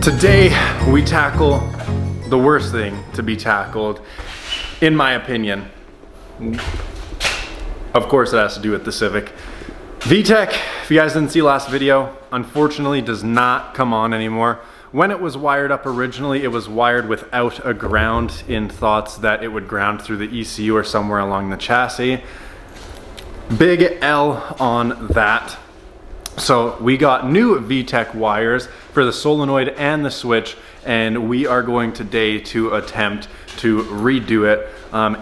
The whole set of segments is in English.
Today we tackle the worst thing to be tackled, in my opinion. Of course it has to do with the Civic. Vtec, if you guys didn't see last video, unfortunately does not come on anymore. When it was wired up originally, it was wired without a ground in thoughts that it would ground through the ECU or somewhere along the chassis. Big L on that. So we got new Vtec wires for the solenoid and the switch, and we are going today to attempt to redo it.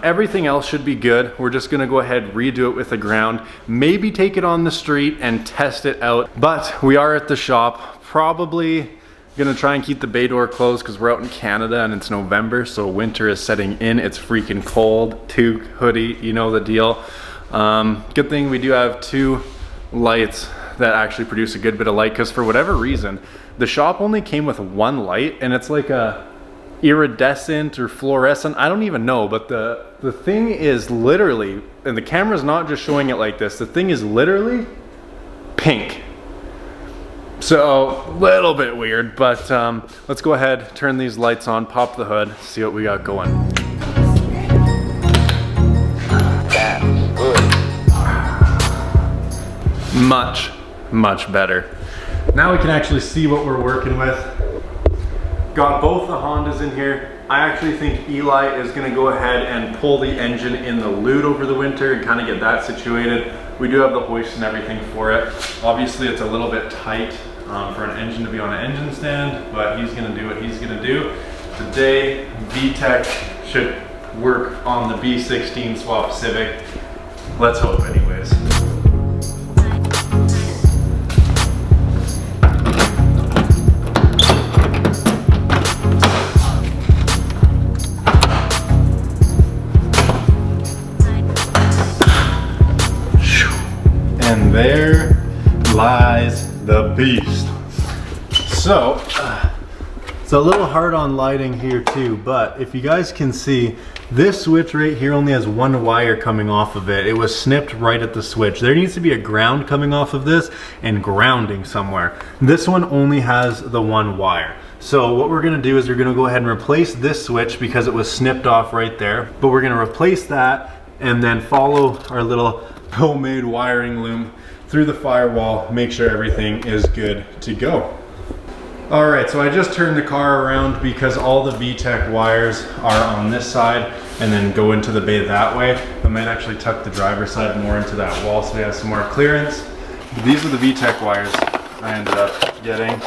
Everything else should be good. We're just gonna go ahead, redo it with the ground, maybe take it on the street and test it out. But we are at the shop, probably gonna try and keep the bay door closed because we're out in Canada and it's November, so winter is setting in. It's freaking cold, toque, hoodie, you know the deal. Good thing we do have two lights that actually produce a good bit of light, because for whatever reason the shop only came with one light, and it's like a iridescent or fluorescent, I don't even know, but the thing is literally, and the camera's not just showing it like this, the thing is literally pink. So a little bit weird, but let's go ahead, turn these lights on, pop the hood, see what we got going. Much better. Now we can actually see what we're working with. Got both the Hondas in here. I actually think Eli is gonna go ahead and pull the engine in the lute over the winter and kind of get that situated. We do have the hoist and everything for it. Obviously it's a little bit tight for an engine to be on an engine stand, but he's gonna do what he's gonna do. Today, Vtec should work on the B16 swap Civic. Let's hope anyways. And there lies the beast. So, it's a little hard on lighting here too, but if you guys can see, this switch right here only has one wire coming off of it. It was snipped right at the switch. There needs to be a ground coming off of this and grounding somewhere. This one only has the one wire. So what we're gonna do is we're gonna go ahead and replace this switch because it was snipped off right there, but we're gonna replace that and then follow our little homemade wiring loom through the firewall, make sure everything is good to go. All right, so I just turned the car around because all the Vtec wires are on this side and then go into the bay that way. I might actually tuck the driver's side more into that wall so we have some more clearance. These are the Vtec wires I ended up getting.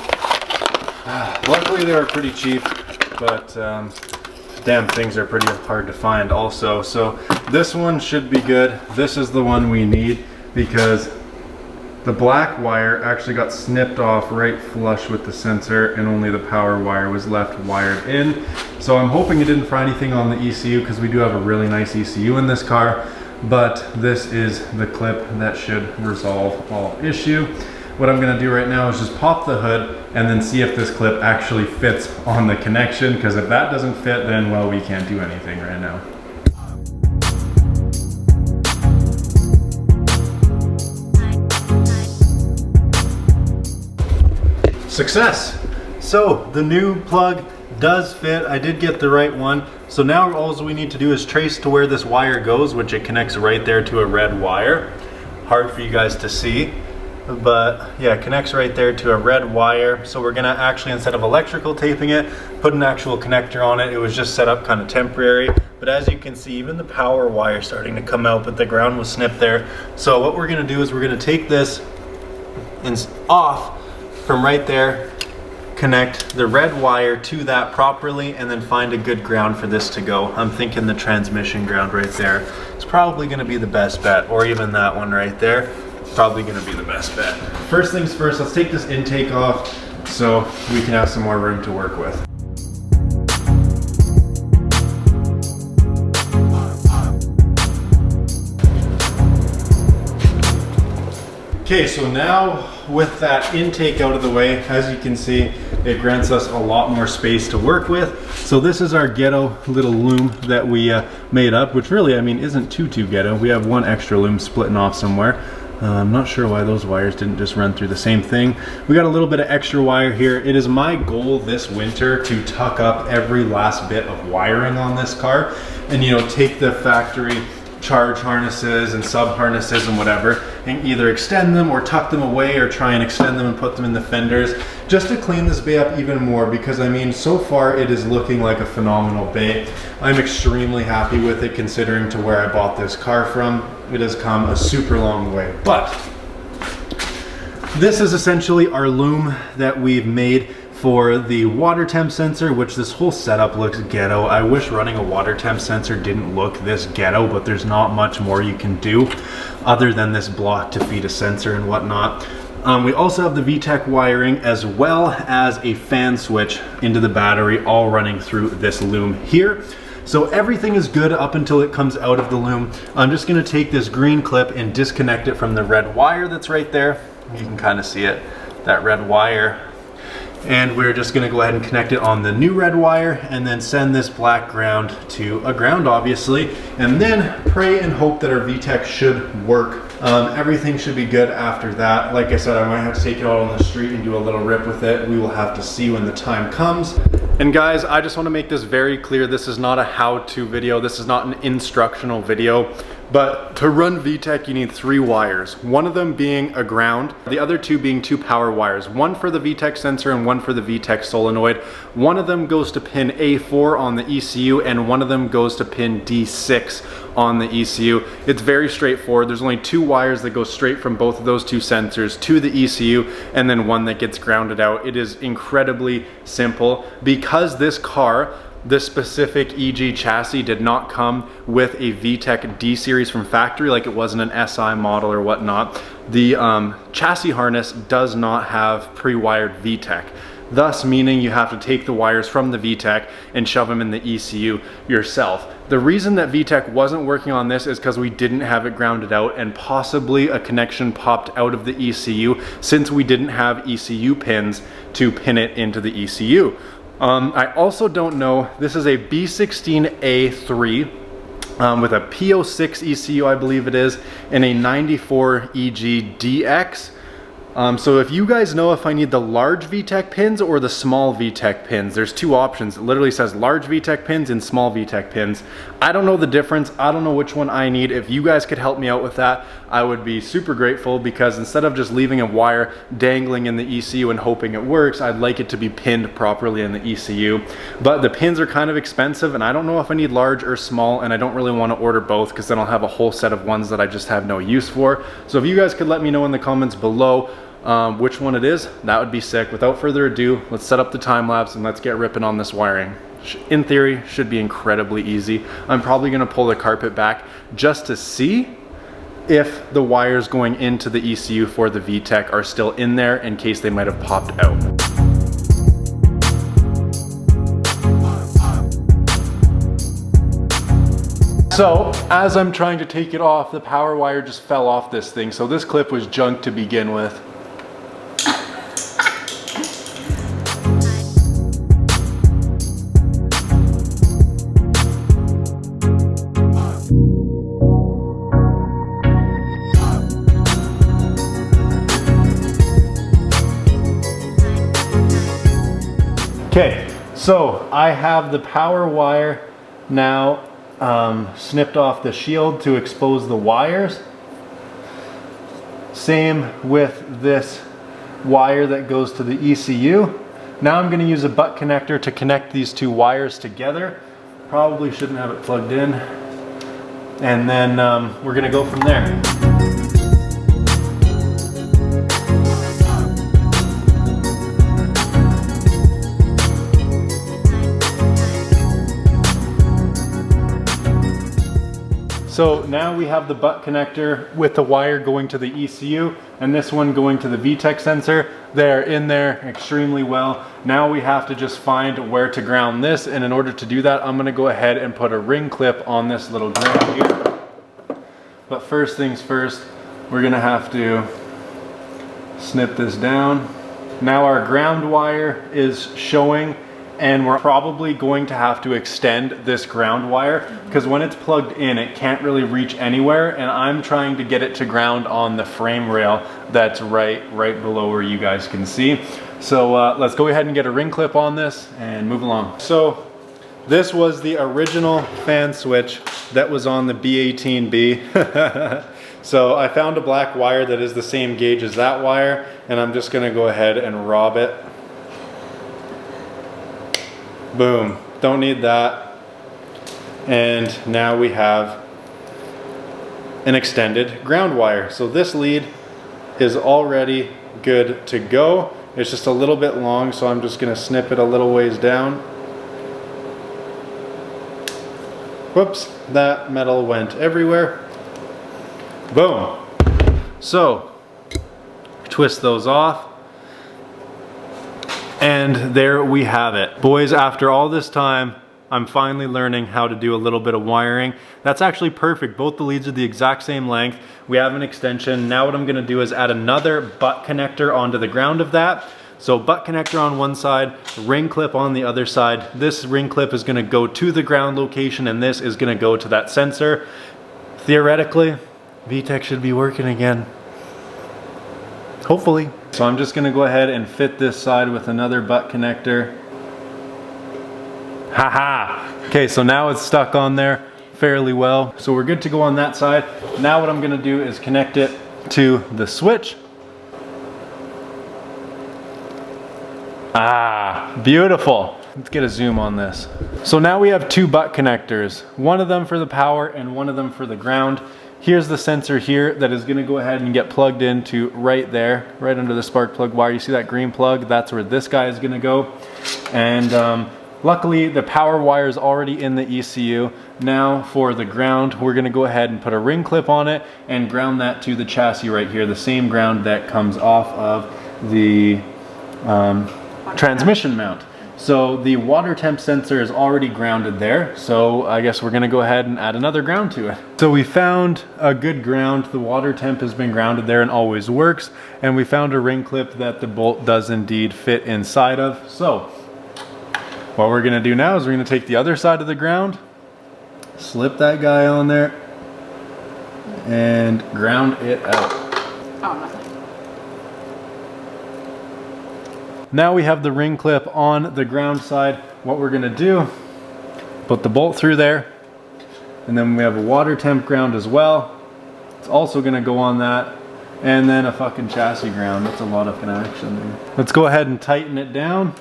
Luckily they were pretty cheap, but damn things are pretty hard to find also. So this one should be good. This is the one we need because the black wire actually got snipped off right flush with the sensor and only the power wire was left wired in. So I'm hoping it didn't fry anything on the ECU because we do have a really nice ECU in this car, but this is the clip that should resolve all issue. What I'm gonna do right now is just pop the hood and then see if this clip actually fits on the connection, because if that doesn't fit, then well, we can't do anything right now. Success! So the new plug does fit. I did get the right one. So now all we need to do is trace to where this wire goes, which it connects right there to a red wire. Hard for you guys to see, but yeah, it connects right there to a red wire. So we're gonna actually, instead of electrical taping it, put an actual connector on it. It was just set up kind of temporary, but as you can see, even the power wire is starting to come out, but the ground was snipped there. So what we're gonna do is we're gonna take this off from right there, connect the red wire to that properly, and then find a good ground for this to go. I'm thinking the transmission ground right there is probably gonna be the best bet, or even that one right there, probably gonna be the best bet. First things first, let's take this intake off so we can have some more room to work with. Okay, so now with that intake out of the way, as you can see, it grants us a lot more space to work with. So this is our ghetto little loom that we made up, which really, I mean, isn't too ghetto. We have one extra loom splitting off somewhere. I'm not sure why those wires didn't just run through the same thing. We got a little bit of extra wire here. It is my goal this winter to tuck up every last bit of wiring on this car and, you know, take the factory charge harnesses and sub harnesses and whatever and either extend them or tuck them away or try and extend them and put them in the fenders just to clean this bay up even more, because I mean, so far it is looking like a phenomenal bay. I'm extremely happy with it considering to where I bought this car from. It has come a super long way. But this is essentially our loom that we've made for the water temp sensor, which this whole setup looks ghetto. I wish running a water temp sensor didn't look this ghetto, but there's not much more you can do other than this block to feed a sensor and whatnot. We also have the Vtec wiring as well as a fan switch into the battery, all running through this loom here. So everything is good up until it comes out of the loom. I'm just gonna take this green clip and disconnect it from the red wire that's right there. You can kind of see it, that red wire. And we're just gonna go ahead and connect it on the new red wire and then send this black ground to a ground, obviously, and then pray and hope that our Vtec should work. Everything should be good after that. Like I said, I might have to take it out on the street and do a little rip with it. We will have to see when the time comes. And guys, I just want to make this very clear. This is not a how-to video. This is not an instructional video. But to run Vtec, you need 3 wires. One of them being a ground, the other 2 being 2 power wires. One for the Vtec sensor and one for the Vtec solenoid. One of them goes to pin A4 on the ECU and one of them goes to pin D6 on the ECU. It's very straightforward. There's only 2 wires that go straight from both of those 2 sensors to the ECU and then one that gets grounded out. It is incredibly simple. Because this car, this specific EG chassis did not come with a Vtec D series from factory, like it wasn't an SI model or whatnot. The chassis harness does not have pre-wired Vtec, thus meaning you have to take the wires from the Vtec and shove them in the ECU yourself. The reason that Vtec wasn't working on this is because we didn't have it grounded out and possibly a connection popped out of the ECU since we didn't have ECU pins to pin it into the ECU. I also don't know, this is a B16A3 with a P06 ECU, I believe it is, and a 94 EG DX. So if you guys know if I need the large Vtec pins or the small Vtec pins, there's 2 options. It literally says large Vtec pins and small Vtec pins. I don't know the difference. I don't know which one I need. If you guys could help me out with that, I would be super grateful, because instead of just leaving a wire dangling in the ECU and hoping it works, I'd like it to be pinned properly in the ECU. But the pins are kind of expensive and I don't know if I need large or small, and I don't really want to order both because then I'll have a whole set of ones that I just have no use for. So if you guys could let me know in the comments below which one it is, that would be sick. Without further ado, let's set up the time lapse and let's get ripping on this wiring. In theory, should be incredibly easy. I'm probably gonna pull the carpet back just to see if the wires going into the ECU for the Vtec are still in there in case they might have popped out. So as I'm trying to take it off, the power wire just fell off this thing. So this clip was junk to begin with. Okay, so I have the power wire now snipped off the shield to expose the wires. Same with this wire that goes to the ECU. Now I'm going to use a butt connector to connect these 2 wires together. Probably shouldn't have it plugged in. And then we're going to go from there. So now we have the butt connector with the wire going to the ECU and this one going to the Vtec sensor. They're in there extremely well. Now we have to just find where to ground this, and in order to do that, I'm gonna go ahead and put a ring clip on this little ground here. But first things first, we're gonna have to snip this down. Now our ground wire is showing and we're probably going to have to extend this ground wire because when it's plugged in, it can't really reach anywhere, and I'm trying to get it to ground on the frame rail that's right below where you guys can see. So let's go ahead and get a ring clip on this and move along. So this was the original fan switch that was on the B18B. So I found a black wire that is the same gauge as that wire, and I'm just gonna go ahead and rob it. Boom, don't need that. And now we have an extended ground wire. So this lead is already good to go. It's just a little bit long, so I'm just gonna snip it a little ways down. Whoops, that metal went everywhere. Boom. So, twist those off. And there we have it. Boys, after all this time, I'm finally learning how to do a little bit of wiring. That's actually perfect. Both the leads are the exact same length. We have an extension. Now what I'm gonna do is add another butt connector onto the ground of that. So butt connector on one side, ring clip on the other side. This ring clip is gonna go to the ground location, and this is gonna go to that sensor. Theoretically, Vtec should be working again. Hopefully. So I'm just gonna go ahead and fit this side with another butt connector. Haha! Okay, so now it's stuck on there fairly well. So we're good to go on that side. Now what I'm gonna do is connect it to the switch. Ah, beautiful. Let's get a zoom on this. So now we have two butt connectors, one of them for the power and one of them for the ground. Here's the sensor here that is gonna go ahead and get plugged into right there, right under the spark plug wire. You see that green plug? That's where this guy is gonna go. And luckily the power wire is already in the ECU. Now for the ground, we're gonna go ahead and put a ring clip on it and ground that to the chassis right here, the same ground that comes off of the transmission mount. So the water temp sensor is already grounded there, so I guess we're gonna go ahead and add another ground to it. So we found a good ground. The water temp has been grounded there and always works, and we found a ring clip that the bolt does indeed fit inside of. So what we're gonna do now is we're gonna take the other side of the ground, slip that guy on there, and ground it out. Oh, nothing. Now we have the ring clip on the ground side. What we're gonna do, put the bolt through there, and then we have a water temp ground as well. It's also gonna go on that, and then a fucking chassis ground. That's a lot of connection there. Let's go ahead and tighten it down.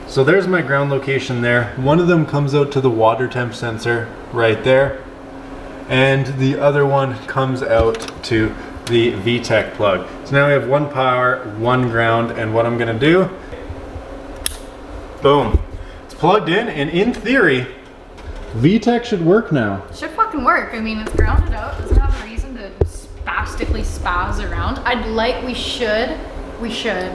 So there's my ground location there. One of them comes out to the water temp sensor right there, and the other one comes out to the Vtec plug. So now we have one power, one ground, and what I'm gonna do, boom. It's plugged in, and in theory, Vtec should work now. Should fucking work. I mean, it's grounded out. Doesn't have a reason to spastically spaz around. We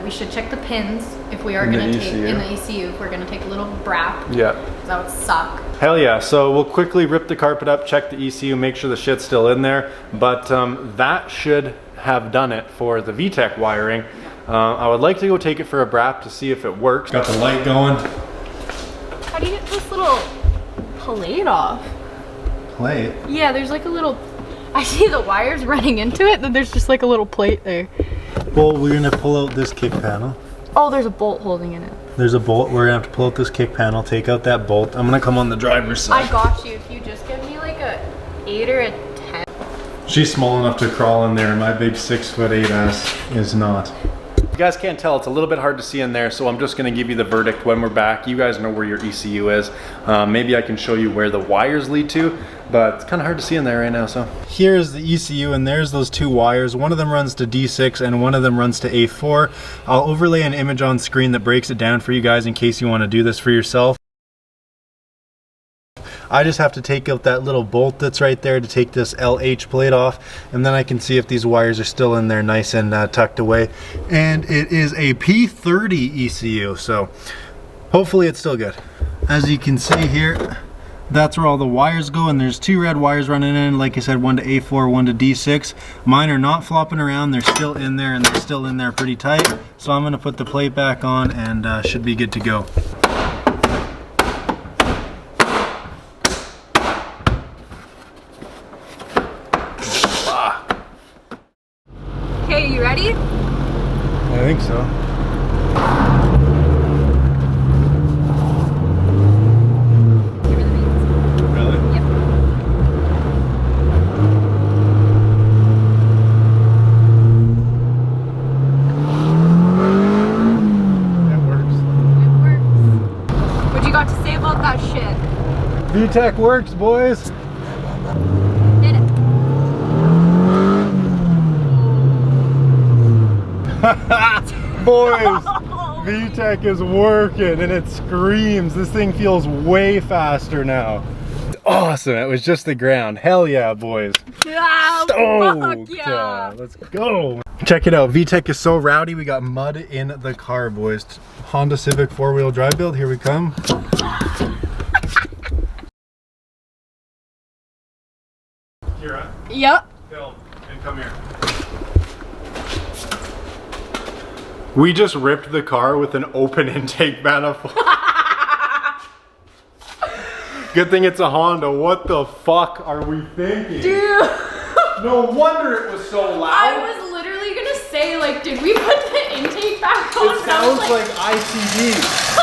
should check the pins if we are gonna take in the ECU, if we're gonna take a little brap. Yeah. That would suck. Hell yeah. So we'll quickly rip the carpet up, check the ECU, make sure the shit's still in there. But that should have done it for the Vtec wiring. I would like to go take it for a brap to see if it works. Got the light going. How do you get this little plate off? Plate? Yeah, there's like a little, I see the wires running into it, then there's just like a little plate there. Well, we're gonna pull out this kick panel. Oh, there's a bolt holding in it. There's a bolt. We're gonna have to pull out this kick panel, take out that bolt. I'm gonna come on the driver's side. I got you. If you just give me like a 8 or a 10. She's small enough to crawl in there. My big 6'8" ass is not. You guys can't tell, it's a little bit hard to see in there, so I'm just gonna give you the verdict when we're back. You guys know where your ECU is. Maybe I can show you where the wires lead to, but it's kind of hard to see in there right now, so. Here's the ECU, and there's those two wires. One of them runs to D6 and one of them runs to A4. I'll overlay an image on screen that breaks it down for you guys in case you want to do this for yourself. I just have to take out that little bolt that's right there to take this LH plate off, and then I can see if these wires are still in there nice and tucked away. And it is a P30 ECU, so hopefully it's still good. As you can see here, That's where all the wires go, and there's 2 red wires running in, like I said, one to A4, one to D6. Mine are not flopping around, they're still in there, and they're still in there pretty tight. So I'm gonna put the plate back on and should be good to go. Okay, you ready? I think so. Vtec works, boys. Did it. Boys, Vtec is working and it screams. This thing feels way faster now. It's awesome. It was just the ground. Hell yeah, boys. Yeah, Stoked. yeah. Let's go. Check it out. Vtec is so rowdy. We got mud in the car, boys. Honda Civic 4-wheel drive build. Here we come. Kira. Yep. Phil, and come here. We just ripped the car with an open intake manifold. Good thing it's a Honda. What the fuck are we thinking? Dude. No wonder it was so loud. I was literally gonna say, like, did we put the intake back on? It sounds like ICD.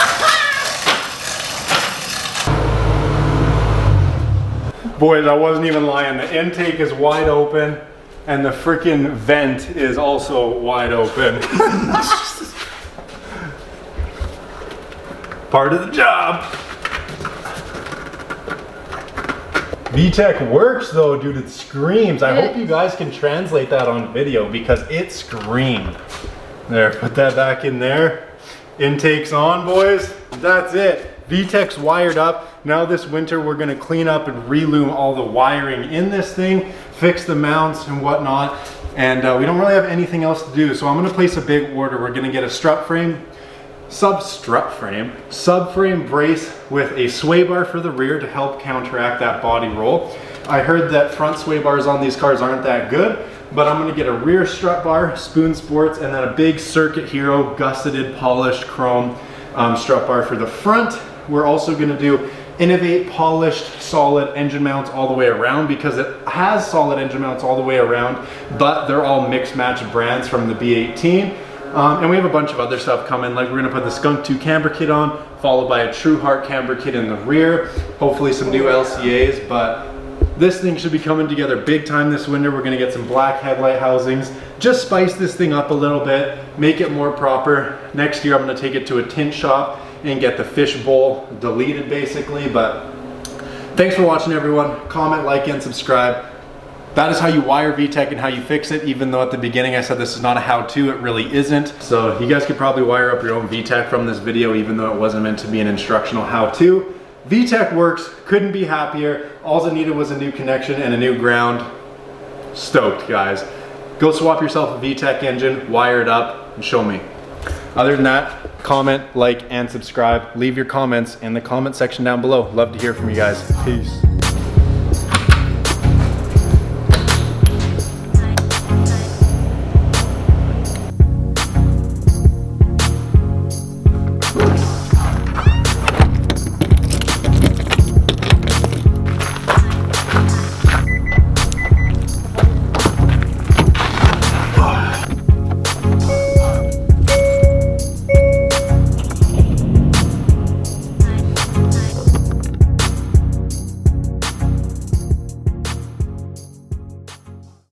Boys, I wasn't even lying. The intake is wide open and the freaking vent is also wide open. Part of the job. Vtec works though, dude. It screams. I hope you guys can translate that on video because it screamed. There, put that back in there. Intake's on, boys. That's it. Vtec's wired up. Now this winter we're gonna clean up and relume all the wiring in this thing, fix the mounts and whatnot, and we don't really have anything else to do. So I'm gonna place a big order. We're gonna get a subframe brace with a sway bar for the rear to help counteract that body roll. I heard that front sway bars on these cars aren't that good, but I'm gonna get a rear strut bar, Spoon Sports, and then a big Circuit Hero gusseted polished chrome strut bar for the front. We're also gonna do Innovate polished solid engine mounts all the way around because it has solid engine mounts all the way around, but they're all mixed match brands from the B18. And we have a bunch of other stuff coming, like we're gonna put the Skunk 2 camber kit on, followed by a True Heart camber kit in the rear, hopefully some new LCAs, but this thing should be coming together big time this winter. We're gonna get some black headlight housings, just spice this thing up a little bit, make it more proper. Next year I'm gonna take it to a tint shop and get the fishbowl deleted basically, but thanks for watching everyone. Comment, like, and subscribe. That is how you wire Vtec and how you fix it, even though at the beginning I said this is not a how-to, it really isn't. So you guys could probably wire up your own Vtec from this video, even though it wasn't meant to be an instructional how-to. Vtec works, couldn't be happier. All it needed was a new connection and a new ground. Stoked, guys. Go swap yourself a Vtec engine, wire it up, and show me. Other than that, comment, like, and subscribe. Leave your comments in the comment section down below. Love to hear from you guys. Peace.